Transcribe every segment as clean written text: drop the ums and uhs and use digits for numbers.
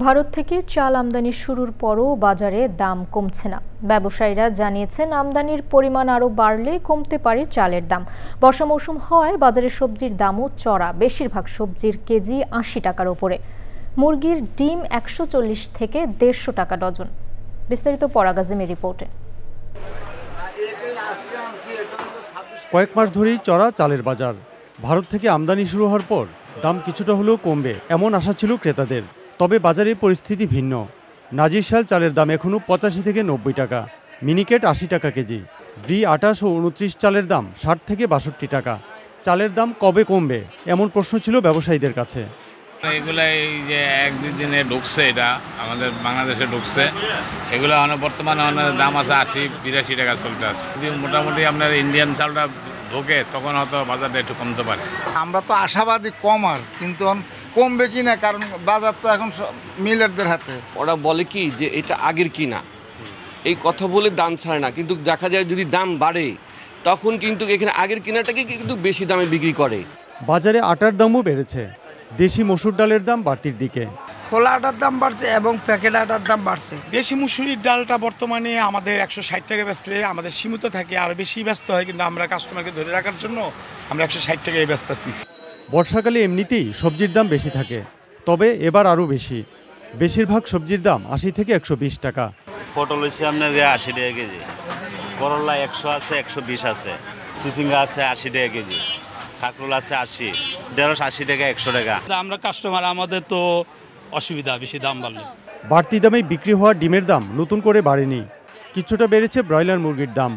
ভারত থেকে চাল আমদানি শুরুর পরও বাজারে দাম কমছে না। ব্যবসায়ীরা জানিয়েছেন আমদানির পরিমাণ আরও বাড়লে কমতে পারে চালের দাম। বর্ষা মৌসুম হওয়ায় বাজারে সবজির দামও চড়া, বেশিরভাগ সবজির কেজি ৮০ টাকার ওপরে। মুরগির ডিম ১৪০ থেকে ১৫০ টাকা ডজন। বিস্তারিত পরাগ আজিমের রিপোর্টে। কয়েক মাস ধরেই চড়া চালের বাজার। ভারত থেকে আমদানি শুরু হওয়ার পর দাম কিছুটা হলেও কমবে এমন আশা ছিল ক্রেতাদের। তবে বাজারে পরিস্থিতি ভিন্ন। নাজিরশাল চালের দাম এখনও ৮৫ থেকে ৯০ টাকা, মিনিকেট ৮০ টাকা কেজি। ব্রি ২৮ ও ২৯ চালের দাম ৬০ থেকে ৬২ টাকা। চালের দাম কবে কমবে এমন প্রশ্ন ছিল ব্যবসায়ীদের কাছে। এগুলো এই যে ১-২ দিনে ঢুকছে, এটা আমাদের বাংলাদেশে ঢুকছে, এগুলো বর্তমানে দাম আছে ৮০-৮২ টাকা চলতে আছে। যদি মোটামুটি আপনার ইন্ডিয়ান চালটা ঢোকে তখন হয়তো বাজারটা একটু কমতে পারে। আমরা তো আশাবাদী কমার, কিন্তু কমবে কি না, কারণ বাজার তো এখন মিলারদের হাতে। ওরা বলে কি যে এটা আগের কিনা, এই কথা বলে দাম ছাড়ে না, কিন্তু দেখা যায় যদি দাম বাড়ে তখন কিন্তু এখানে আগের কিনাটাকে কিন্তু বেশি দামে বিক্রি করে। বাজারে আটার দামও বেড়েছে। দেশি মসুর ডালের দাম বাড়তির দিকে। খোলা আটার দাম বাড়ছে এবং প্যাকেট আটার দাম বাড়ছে। দেশি মুসুরির ডালটা বর্তমানে আমাদের ১৬০ টাকা বেচলে আমাদের সীমিত থাকে, আরও বেশি ব্যস্ত হয়, কিন্তু আমরা কাস্টমারকে ধরে রাখার জন্য আমরা ১৬০ টাকায় ব্যস্ত আছি। বর্ষাকালে এমনিতেই সবজির দাম বেশি থাকে, তবে এবার আরও বেশি। বেশিরভাগ সবজির দাম ৮০ থেকে ১২০ টাকা। পটল হচ্ছে আপনার ৮০ টাকা কেজি, করলা ১০০ আছে, ১২০ আছে, চিচিঙ্গা আছে ৮০ টাকা কেজি, কাঁকরোল আছে ৮০, ঢেঁড়স ৮০ টাকা, ১০০ টাকা। আমরা কাস্টমার, আমাদের তো অসুবিধা বেশি দাম বাড়লে। বাড়তি দামে বিক্রি হওয়া ডিমের দাম নতুন করে বাড়েনি, কিছুটা বেড়েছে ব্রয়লার মুরগির দাম।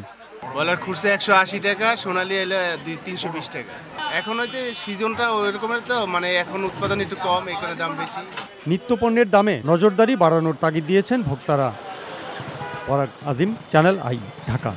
ব্রয়লার খুচরা ১৮০ টাকা, সোনালি এলে ৩২০ টাকা। এখন হয়তো সিজনটা ওই রকমের, তো এখন উৎপাদন একটু কম, এখানে দাম বেশি। নিত্যপণ্যের দামে নজরদারি বাড়ানোর তাগিদ দিয়েছেন ভোক্তারা। পরাগ আজিম, চ্যানেল আই, ঢাকা।